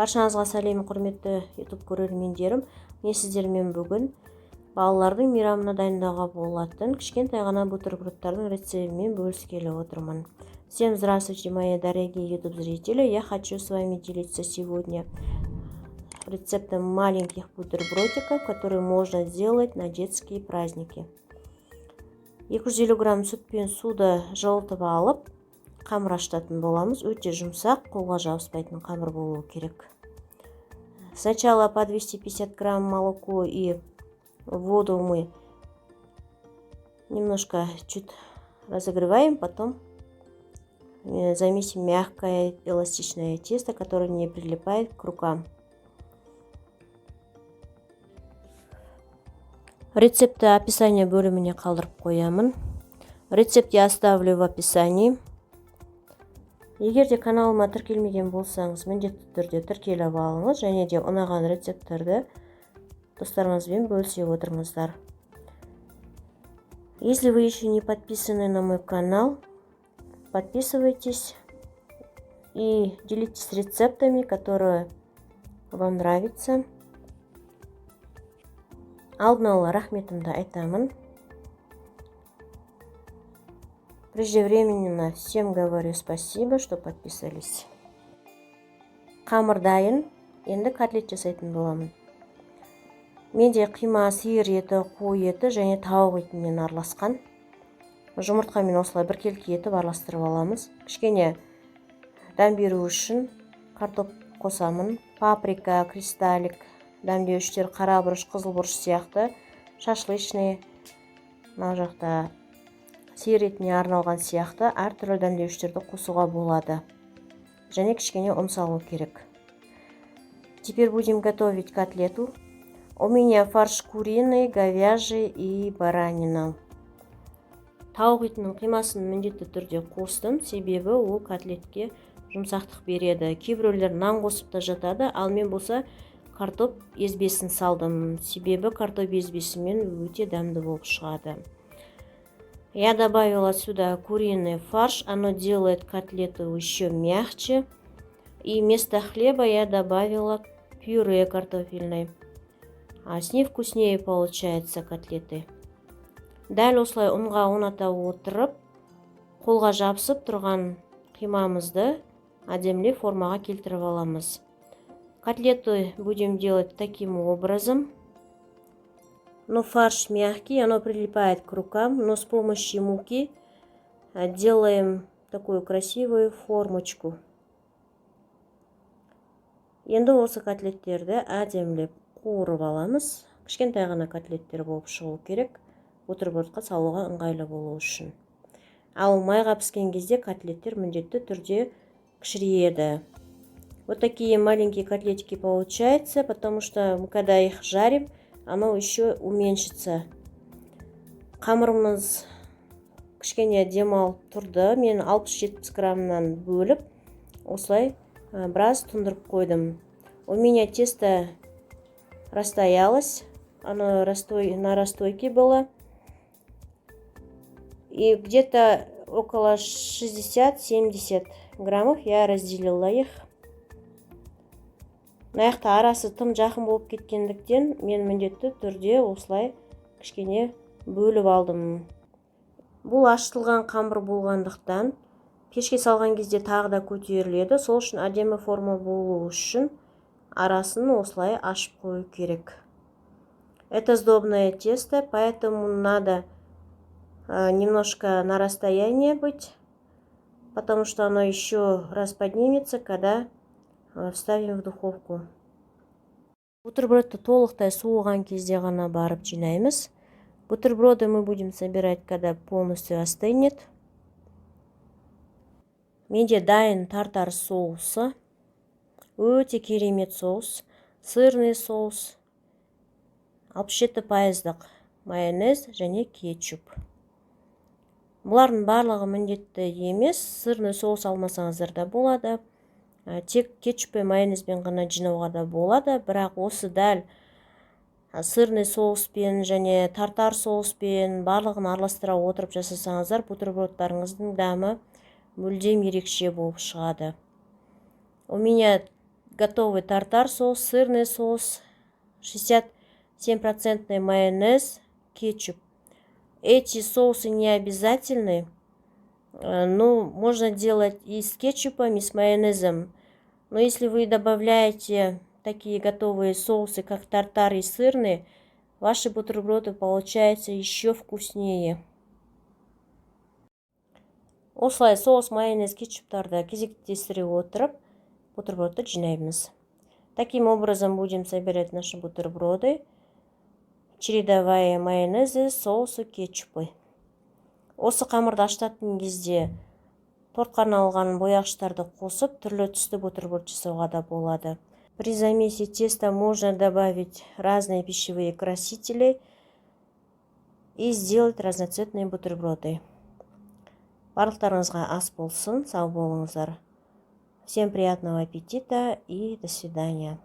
Баршаңызға сәлем, құрметті YouTube көрермендерім. Мен сіздермен бүгін балалардың мейрамына дайындауға болатын кішкентай ғана бутербродтардың рецептімен бөліскелі отырмын. Всем здравствуйте, мои дорогие YouTube зрители. Я хочу с вами делиться сегодня рецептом маленьких бутербродиков, которые можно сделать на детские праздники. 250 грамм сүт пен суды жылытып алып, қамыр ашытатын боламыз. Өте жұмсақ, қолға жабыспайтын қамыр болуы керек. Сначала по 250 грамм молоко и воду мы немножко чуть разогреваем, потом замесим мягкое эластичное тесто, которое не прилипает к рукам. Рецепті описание бөліміне қалдырып қоямын. Рецепт я оставлю в описании. Егер де каналыма тіркелмеген болсаңыз, міндетті түрде тіркеліп алыңыз, және де ұнаған рецепттерді достарыңызбен бөлісе отырыңыздар. Если вы еще не подписаны на мой канал, подписывайтесь и делитесь рецептами, которые вам нравятся. Алдын ала рахметімді айтамын. Преждевременно всем говорю спасибо, что подписались. Қамыр дайын, енді котлет жасайтын боламын. Менде қима, сиыр еті, қой еті және тауық етінен араласқан. Жұмыртқамен осылай біркелкі етіп араластырып аламыз. Кішкене дәм беру үшін картоп қосамын. Паприка, кристаллик, дәмдеуіштер, қара бұрыш, қызыл бұрыш сияқты шашлычный, мына жақта сиыр етіне арналған сияқты әртүрлі дәмдеуіштерді қосуға болады. Және кішкене ұн салу керек. Теперь будем готовить котлету. У меня фарш куриный, говяжий и баранина. Тауық етінің қимасын міндетті түрде қостым, себебі ол котлетке жұмсақтық береді. Кейбіреулер нан қосып та жатады, ал мен болса картоп езбесін салдым, себебі картоп езбесімен өте дәмді болып шығады. Я добавила сюда куриный фарш, оно делает котлету еще мягче. И вместо хлеба я добавила пюре картофельное. С ней вкуснее получаются котлеты. Дәл осылай ұнға ұната отырып, қолға жабысып тұрған қимамызды әдемілеп формаға келтіріп аламыз. Котлеты будем делать таким образом. Но фарш мягкий, оно прилипает к рукам, но с помощью муки делаем такую красивую формочку. Енді осы котлеттерді әдемілеп қуырып аламыз. Кішкентай ғана котлеттер болып шығу керек, бутербродқа салуға ыңғайлы болу үшін. Ал майға піскен кезде котлеттер міндетті түрде кішірейеді. Вот такие маленькие котлетики получаются, потому что мы когда их жарим, оно еще уменьшится. Қамырымыз кішкене демалып тұрды. Мен 60-70 граммнан бөліп, осылай біраз тұндырып қойдым. У меня тесто расстоялось, оно на расстойке было. И где-то около 60-70 граммов я разделила их. Наяқта арасы тым жақын болып кеткендіктен, мен міндетті түрде осылай кішкене бөліп алдым. Бұл ашытылған қамыр болғандықтан, пешке салған кезде тағы да көтеріледі. Сол үшін әдемі форма болу үшін арасын осылай ашып қою керек. Это сдобное тесто, поэтому надо немножко на расстоянии быть, потому что оно еще раз поднимется, когда вставим в духовку. Бутербродты толықтай суыған кезде ғана барып жинаймыз. Бутерброды мы будем собирать, когда полностью остынет. Менде дайын тартар соусы. Өте керемет соус. Сырный соус. 67% майонез және кетчуп. Бұлардың барлығы міндетті емес. Сырный соус алмасаңыздар да болады. Тек кетчуп пен майонезбен ғана жинауға да болады, бірақ осы дәл сырный соуспен және тартар соуспен барлығын араластыра отырып жасасаңыздар, бутербродтарыңыздың дәмі мүлдем ерекше болып шығады. У меня готовый тартар соус, сырный соус, 67% майонез, кетчуп. Эти соусы не обязательны. Ну, можно делать и с кетчупом, и с майонезом. Но если вы добавляете такие готовые соусы, как тартар и сырный, ваши бутерброды получаются еще вкуснее. Осылай соус, майонез, кетчуптарды кезектестіре отырып, бутербродты жинаймыз. Таким образом будем собирать наши бутерброды, чередовая майонезы, соусы, кетчупы. Осы қамырды ашытатын кезде тортқа арналған бояғыштарды қосып, түрлі түсті бутерброд жасауға да болады. При замесе теста можно добавить разные пищевые красители и сделать разноцветные бутерброды. Барлықтарыңызға ас болсын, сау болыңыздар. Всем приятного аппетита и до свидания.